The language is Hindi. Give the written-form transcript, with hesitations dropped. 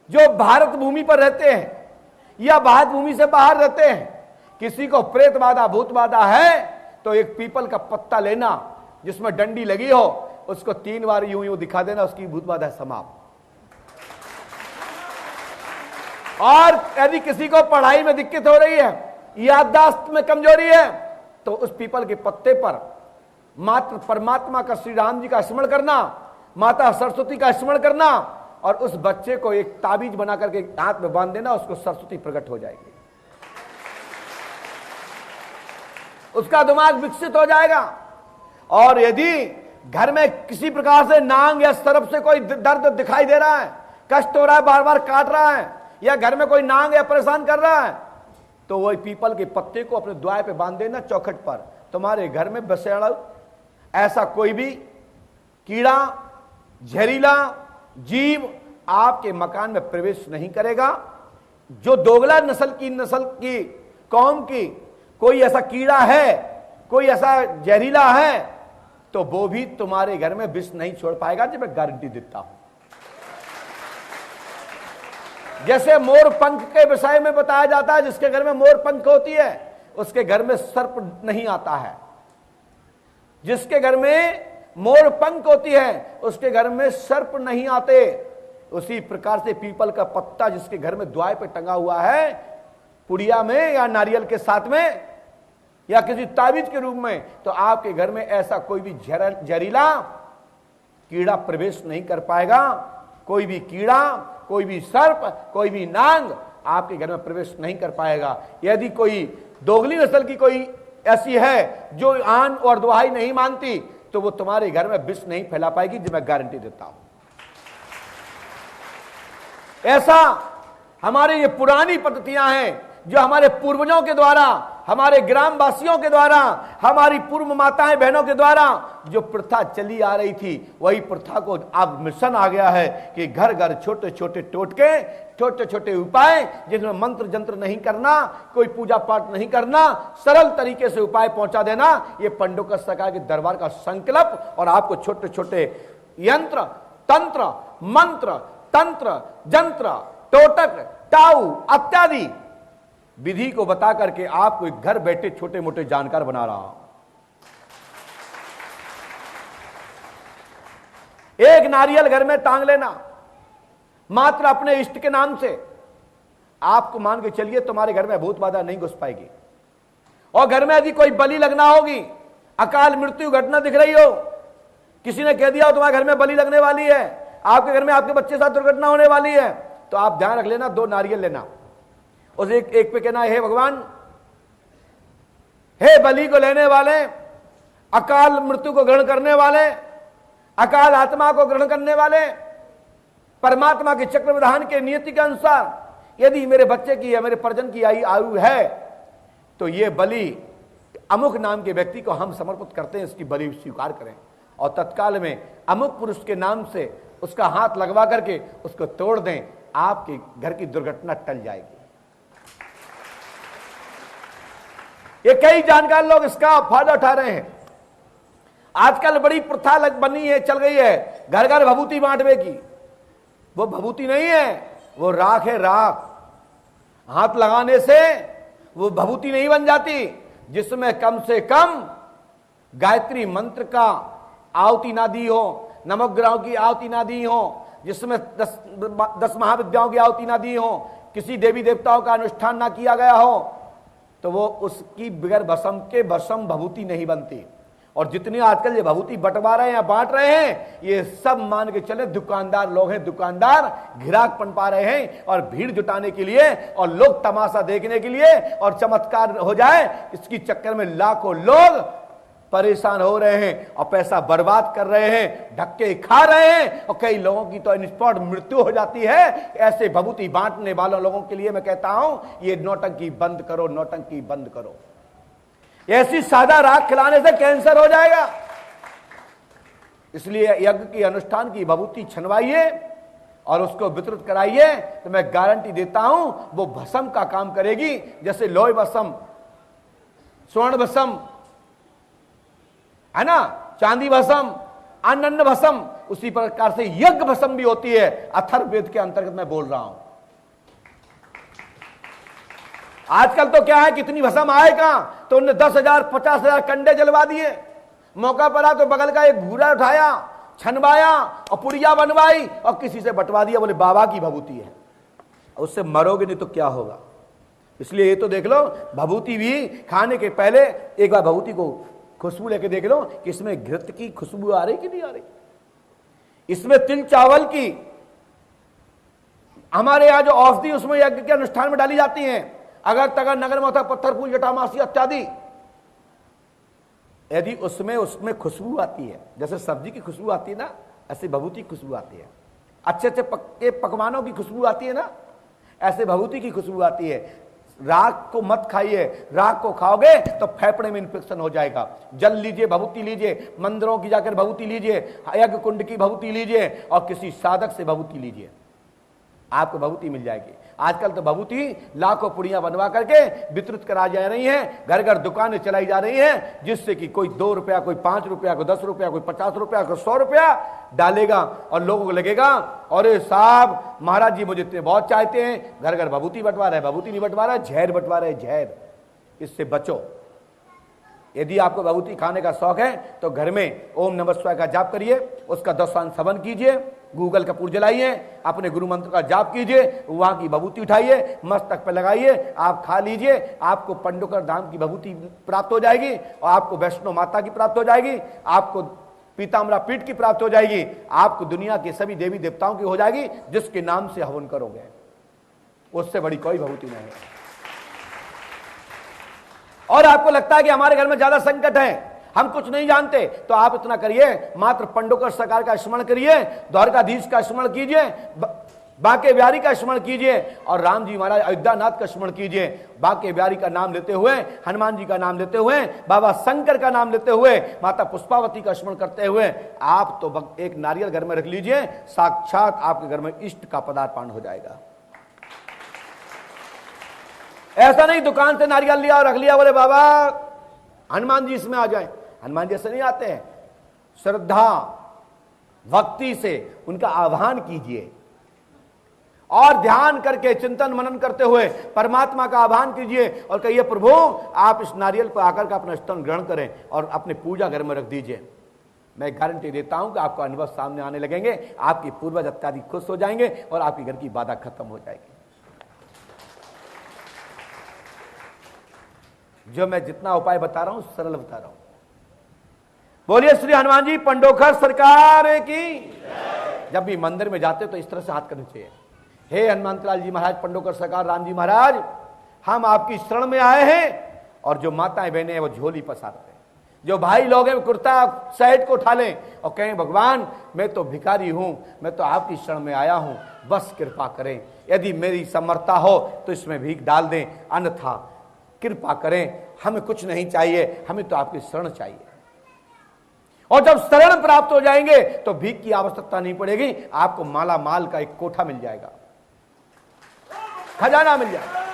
जो भारत भूमि पर रहते हैं या भारत भूमि से बाहर रहते हैं, किसी को प्रेत बाधा भूत बाधा है तो एक पीपल का पत्ता लेना जिसमें डंडी लगी हो, उसको 3 बार यूं यूं दिखा देना, उसकी भूत बाधा समाप्त। और यदि किसी को पढ़ाई में दिक्कत हो रही है, याददाश्त में कमजोरी है, तो उस पीपल के पत्ते पर मात्र परमात्मा का, श्री राम जी का स्मरण करना, माता सरस्वती का स्मरण करना, और उस बच्चे को एक ताबीज बना करके हाथ में बांध देना, उसको सरस्वती प्रकट हो जाएगी, उसका दिमाग विकसित हो जाएगा। और यदि घर में किसी प्रकार से नांग या सर्प से कोई दर्द दिखाई दे रहा है, कष्ट हो रहा है, बार बार काट रहा है, या घर में कोई नांग या परेशान कर रहा है, तो वही पीपल के पत्ते को अपने द्वार पे बांध देना, चौखट पर। तुम्हारे घर में बसेड़ा ऐसा कोई भी कीड़ा, जहरीला जीव आपके मकान में प्रवेश नहीं करेगा। जो दोगला नस्ल की कौम की कोई ऐसा कीड़ा है, कोई ऐसा जहरीला है, तो वो भी तुम्हारे घर में विष नहीं छोड़ पाएगा, जो मैं गारंटी देता हूं। जैसे मोर पंख के विषय में बताया जाता है, जिसके घर में मोर पंख होती है उसके घर में सर्प नहीं आता है, जिसके घर में मोर पंख होती है उसके घर में सर्प नहीं आते। उसी प्रकार से पीपल का पत्ता जिसके घर में द्वार पे टंगा हुआ है, पुड़िया में या नारियल के साथ में या किसी ताबीज के रूप में, तो आपके घर में ऐसा कोई भी जहरीला कीड़ा प्रवेश नहीं कर पाएगा। कोई भी कीड़ा, कोई भी सर्प, कोई भी नांग आपके घर में प्रवेश नहीं कर पाएगा। यदि कोई दोगली नस्ल की कोई ऐसी है जो आन और दुहाई नहीं मानती, तो वो तुम्हारे घर में विष नहीं फैला पाएगी, जो मैं गारंटी देता हूं। ऐसा हमारे ये पुरानी पद्धतियां हैं जो हमारे पूर्वजों के द्वारा, हमारे ग्रामवासियों के द्वारा, हमारी पूर्व माताएं बहनों के द्वारा जो प्रथा चली आ रही थी, वही प्रथा को अब मिशन आ गया है कि घर घर छोटे छोटे टोटके, छोटे छोटे उपाय, जिनमें मंत्र जंत्र नहीं करना, कोई पूजा पाठ नहीं करना, सरल तरीके से उपाय पहुंचा देना, ये पंडों सरकार के दरबार का संकल्प। और आपको छोटे छोटे यंत्र, तंत्र, मंत्र, तंत्र, जंत्र, टोटक, टाऊ इत्यादि विधि को बता करके आपको घर बैठे छोटे मोटे जानकार बना रहा हूं। एक नारियल घर में टांग लेना मात्र अपने इष्ट के नाम से, आपको मान के चलिए तुम्हारे घर में भूत बाधा नहीं घुस पाएगी। और घर में यदि कोई बलि लगना होगी, अकाल मृत्यु घटना दिख रही हो, किसी ने कह दिया हो तुम्हारे घर में बलि लगने वाली है, आपके घर में आपके बच्चे के साथ दुर्घटना होने वाली है, तो आप ध्यान रख लेना, 2 नारियल लेना, उस एक पे कहना, हे भगवान, हे बलि को लेने वाले, अकाल मृत्यु को ग्रहण करने वाले, अकाल आत्मा को ग्रहण करने वाले, परमात्मा के चक्र विधान के नियति के अनुसार यदि मेरे बच्चे की या मेरे परिजन की आयु है, तो ये बलि अमुक नाम के व्यक्ति को हम समर्पित करते हैं, इसकी बलि स्वीकार करें। और तत्काल में अमुक पुरुष के नाम से उसका हाथ लगवा करके उसको तोड़ दें, आपके घर की दुर्घटना टल जाएगी। ये कई जानकार लोग इसका फायदा उठा रहे हैं। आजकल बड़ी प्रथा बनी है, चल गई है, घर घर भभूति बांटने की। वो भभूति नहीं है, वो राख है, राख। हाथ लगाने से वो भभूति नहीं बन जाती, जिसमें कम से कम गायत्री मंत्र का आहुति ना दी हो, नवग्रहों की आहुति ना दी हो, जिसमें 10 महाविद्याओं की आहुति ना दी हो, किसी देवी देवताओं का अनुष्ठान ना किया गया हो, तो वो उसकी बगैर भस्म के भस्म भभूति नहीं बनती। और जितनी आजकल ये भभूति बंटवा रहे हैं या बांट रहे हैं, ये सब मान के चले दुकानदार लोग हैं। दुकानदार घिराक पनपा रहे हैं और भीड़ जुटाने के लिए और लोग तमाशा देखने के लिए और चमत्कार हो जाए, इसकी चक्कर में लाखों लोग परेशान हो रहे हैं और पैसा बर्बाद कर रहे हैं, धक्के खा रहे हैं, और कई लोगों की तो इंस्पॉट मृत्यु हो जाती है। ऐसे भभूति बांटने वालों लोगों के लिए मैं कहता हूं, ये नौटंकी बंद करो, नौटंकी बंद करो। ऐसी सादा राख खिलाने से कैंसर हो जाएगा। इसलिए यज्ञ की अनुष्ठान की भभूति छनवाइए और उसको वितरित कराइए, तो मैं गारंटी देता हूं वो भस्म का काम करेगी। जैसे लोह भस्म, स्वर्ण भस्म है ना, चांदी भस्म अन्न भस्म, उसी प्रकार से यज्ञ भस्म भी होती है। अथर्ववेद के अंतर्गत मैं बोल रहा हूं। आजकल तो क्या है, कितनी भस्म आए कहां, तो उन्होंने 10,000 50,000 कंडे जलवा दिए। मौका पड़ा तो बगल का एक घूरा उठाया, छनवाया और पुड़िया बनवाई और किसी से बंटवा दिया, बोले बाबा की भभूति है। उससे मरोगे नहीं तो क्या होगा। इसलिए ये तो देख लो, भभूति भी खाने के पहले एक बार भभूति को खुशबू लेके देख लो कि इसमें घृत की खुशबू आ रही कि नहीं आ रही, इसमें तिल चावल की। हमारे यहां जो औषधि उसमें यज्ञ के अनुष्ठान में डाली जाती हैं, अगर तगर नगर मथा पत्थर फूल जटामासी इत्यादि, यदि उसमें खुशबू आती है, जैसे सब्जी की खुशबू आती है ना, ऐसे भभूति की खुशबू आती है। अच्छे अच्छे पक्के पकवानों की खुशबू आती है ना, ऐसे भभूति की खुशबू आती है। राख को मत खाइए, राख को खाओगे तो फेफड़े में इंफेक्शन हो जाएगा। जल लीजिए, भभूति लीजिए, मंदिरों की जाकर भभूति लीजिए, यज्ञ कुंड की भभूति लीजिए और किसी साधक से भभूति लीजिए, आपको भभूति मिल जाएगी। आजकल तो भभूति लाखों पुड़ियां बनवा करके वितरित करा जा रही हैं, घर घर दुकानें चलाई जा रही हैं, जिससे कि कोई 2 रुपया, कोई 5 रुपया, कोई 10 रुपया, कोई 50 रुपया, कोई 100 रुपया डालेगा और लोगों को लगेगा अरे साहब महाराज जी मुझे इतने बहुत चाहते हैं, घर घर भभूति बंटवा रहे, भभूति नहीं बंटवा रहे, जहर बंटवा रहे, जहर। इससे बचो। यदि आपको भभूति खाने का शौक है तो घर में ओम नमः शिवाय का जाप करिए, उसका 10 श्रवण कीजिए, गूगल का पूर जलाइए, अपने गुरु मंत्र का जाप कीजिए, वहां की भभूति उठाइए, मस्तक पे लगाइए, आप खा लीजिए, आपको पंडोकर धाम की भभूति प्राप्त हो जाएगी और आपको वैष्णो माता की प्राप्त हो जाएगी, आपको पीताम्बरा पीठ की प्राप्त हो जाएगी, आपको दुनिया के सभी देवी देवताओं की हो जाएगी, जिसके नाम से हवन करोगे। उससे बड़ी कोई भभूति नहीं है। और आपको लगता है कि हमारे घर में ज्यादा संकट है, हम कुछ नहीं जानते, तो आप इतना करिए, मात्र पंडोकर सरकार का स्मरण करिए, द्वारकाधीश का स्मरण कीजिए, बांके बिहारी का स्मरण कीजिए और राम जी महाराज अयोध्यानाथ का स्मरण कीजिए। बांके बिहारी का नाम लेते हुए, हनुमान जी का नाम लेते हुए, बाबा शंकर का नाम लेते हुए, माता पुष्पावती का स्मरण करते हुए आप तो एक नारियल घर में रख लीजिए, साक्षात आपके घर में इष्ट का पदार्पण हो जाएगा। ऐसा नहीं दुकान से नारियल लिया और रख लिया, बोले बाबा हनुमान जी इसमें आ जाए। हनुमान जी ऐसे नहीं आते हैं। श्रद्धा भक्ति से उनका आह्वान कीजिए और ध्यान करके चिंतन मनन करते हुए परमात्मा का आह्वान कीजिए और कहिए प्रभु आप इस नारियल पर आकर का अपना स्तन ग्रहण करें और अपने पूजा घर में रख दीजिए। मैं गारंटी देता हूं कि आपका अनुभव सामने आने लगेंगे, आपकी पूर्वज अत्याधिक खुश हो जाएंगे और आपके घर की बाधा खत्म हो जाएगी। जो मैं जितना उपाय बता रहा हूं सरल बता रहा हूं। बोलिए श्री हनुमान जी पंडोखर सरकार की। जब भी मंदिर में जाते तो इस तरह से हाथ करने चाहिए, हे हनुमंतलाल जी महाराज, पंडोकर सरकार, राम जी महाराज, हम आपकी शरण में आए हैं। और जो माताएं बहनें हैं वो झोली पसारते हैं, जो भाई लोग हैं कुर्ता शर्ट को उठा लें और कहें भगवान मैं तो भिखारी हूं, मैं तो आपकी शरण में आया हूं, बस कृपा करें, यदि मेरी समर्था हो तो इसमें भीख डाल दें, अन्यथा कृपा करें, हमें कुछ नहीं चाहिए, हमें तो आपकी शरण चाहिए। और जब शरण प्राप्त हो जाएंगे तो भीख की आवश्यकता नहीं पड़ेगी, आपको माला माल का एक कोठा मिल जाएगा, खजाना मिल जाएगा।